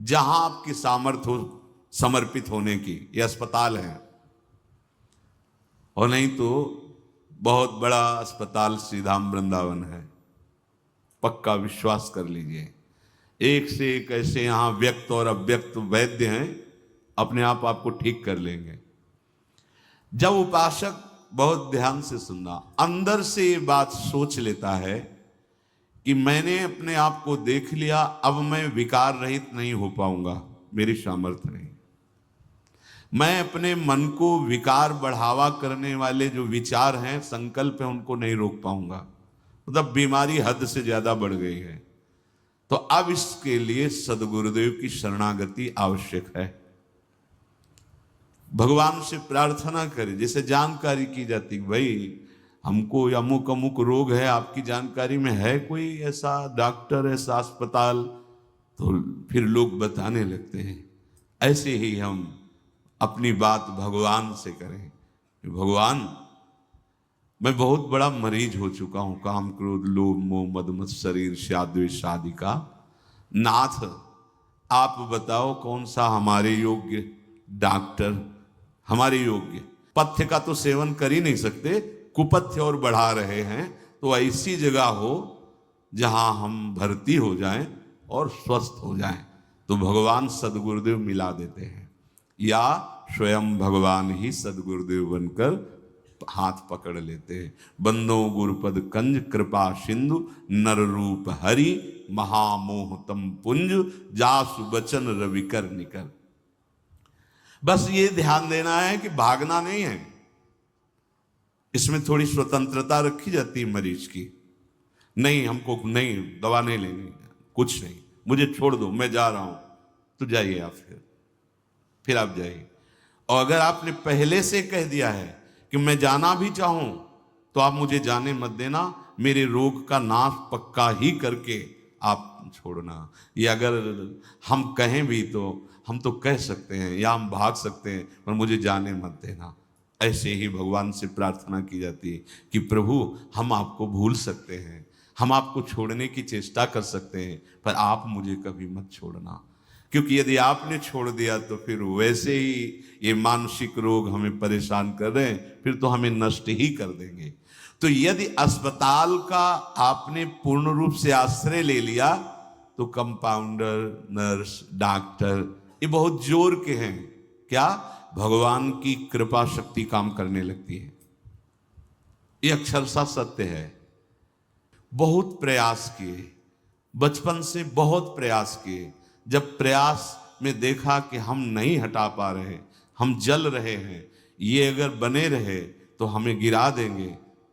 जहां आपकी सामर्थ्य हो समर्पित होने की, ये अस्पताल है। और नहीं तो बहुत बड़ा अस्पताल श्री धाम वृंदावन है, पक्का विश्वास कर लीजिए। एक से एक ऐसे यहां व्यक्त और अव्यक्त वैद्य हैं, अपने आप आपको ठीक कर लेंगे। जब उपासक बहुत ध्यान से सुनना, अंदर से ये बात सोच लेता है कि मैंने अपने आप को देख लिया, अब मैं विकार रहित नहीं हो पाऊंगा, मेरी सामर्थ्य नहीं। मैं अपने मन को विकार बढ़ावा करने वाले जो विचार हैं, संकल्प है, उनको नहीं रोक पाऊंगा। मतलब बीमारी हद से ज्यादा बढ़ गई है। तो अब इसके लिए सदगुरुदेव की शरणागति आवश्यक है। भगवान से प्रार्थना करें, जैसे जानकारी की जाती, भाई हमको अमुक अमुक रोग है, आपकी जानकारी में है कोई ऐसा डॉक्टर, ऐसा अस्पताल? तो फिर लोग बताने लगते हैं। ऐसे ही हम अपनी बात भगवान से करें, भगवान मैं बहुत बड़ा मरीज हो चुका हूं, काम क्रोध लोभ मोह मद मत्सर ईर्ष्या द्वेष आदि का। नाथ आप बताओ कौन सा हमारे योग्य डॉक्टर, हमारे योग्य। पथ्य का तो सेवन कर ही नहीं सकते, कुपथ्य और बढ़ा रहे हैं, तो ऐसी जगह हो जहां हम भर्ती हो जाएं और स्वस्थ हो जाएं। तो भगवान सदगुरुदेव मिला देते हैं, या स्वयं भगवान ही सदगुरुदेव बनकर हाथ पकड़ लेते हैं। बंदो गुरुपद कंज कृपा सिंधु नर रूप हरि महामोह तम पुंज जासु बचन रविकर निकर। बस ये ध्यान देना है कि भागना नहीं है। इसमें थोड़ी स्वतंत्रता रखी जाती है मरीज की। नहीं हमको नहीं दवा नहीं लेनी, कुछ नहीं, मुझे छोड़ दो, मैं जा रहा हूं। तो जाइए आप, फिर आप जाइए। और अगर आपने पहले से कह दिया है कि मैं जाना भी चाहूं तो आप मुझे जाने मत देना, मेरे रोग का नाश पक्का ही करके आप छोड़ना। ये अगर हम कहें भी तो हम तो कह सकते हैं या हम भाग सकते हैं, पर मुझे जाने मत देना। ऐसे ही भगवान से प्रार्थना की जाती है कि प्रभु हम आपको भूल सकते हैं, हम आपको छोड़ने की चेष्टा कर सकते हैं, पर आप मुझे कभी मत छोड़ना। क्योंकि यदि आपने छोड़ दिया तो फिर वैसे ही ये मानसिक रोग हमें परेशान कर रहे हैं, फिर तो हमें नष्ट ही कर देंगे। तो यदि अस्पताल का आपने पूर्ण रूप से आश्रय ले लिया तो कंपाउंडर, नर्स, डॉक्टर ये बहुत जोर के हैं। क्या? भगवान की कृपा शक्ति काम करने लगती है। ये अक्षरशः सत्य है। बहुत प्रयास किए, बचपन से बहुत प्रयास किए, जब प्रयास में देखा कि हम नहीं हटा पा रहे, हम जल रहे हैं, ये अगर बने रहे तो हमें गिरा देंगे,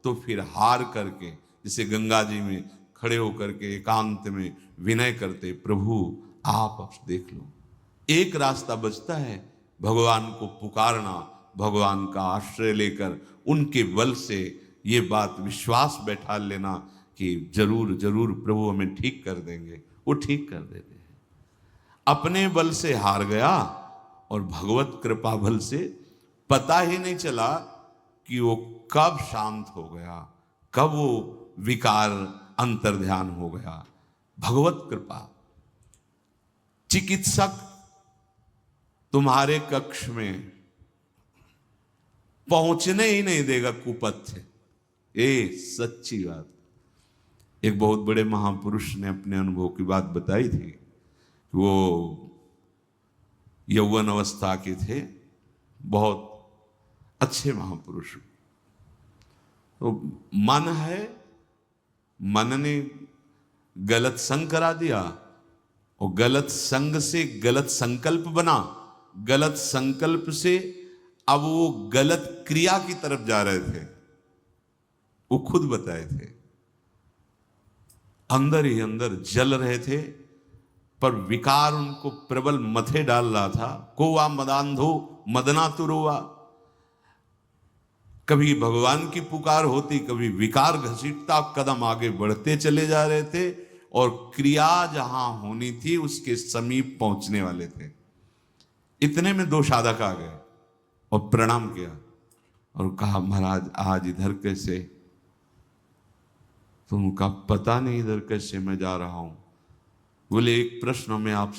तो फिर हार करके जैसे गंगा जी में खड़े होकर के एकांत में विनय करते, प्रभु आप अब देख लो। एक रास्ता बचता है, भगवान को पुकारना, भगवान का आश्रय लेकर उनके बल से ये बात विश्वास बैठा लेना कि जरूर जरूर प्रभु हमें ठीक कर देंगे। वो ठीक कर देते हैं। अपने बल से हार गया और भगवत कृपा बल से पता ही नहीं चला कि वो कब शांत हो गया, कब वो विकार अंतर्ध्यान हो गया। भगवत कृपा। चिकित्सक तुम्हारे कक्ष में पहुंचने ही नहीं देगा कुपथ्य। ये सच्ची बात। एक बहुत बड़े महापुरुष ने अपने अनुभव की बात बताई थी। वो यौवन अवस्था के थे, बहुत अच्छे महापुरुष। तो मन है, मन ने गलत संग करा दिया और गलत संग से गलत संकल्प बना, गलत संकल्प से अब वो गलत क्रिया की तरफ जा रहे थे। वो खुद बताए थे, अंदर ही अंदर जल रहे थे, पर विकार उनको प्रबल मथे डाल रहा था। कोवा मदांधो मदना तुरोवा। कभी भगवान की पुकार होती, कभी विकार घसीटता, कदम आगे बढ़ते चले जा रहे थे और क्रिया जहां होनी थी उसके समीप पहुंचने वाले थे। इतने में दो साधक आ गए और प्रणाम किया और कहा, महाराज आज इधर कैसे? तुमका पता नहीं इधर कैसे मैं जा रहा हूं। बोले एक प्रश्न मैं आपसे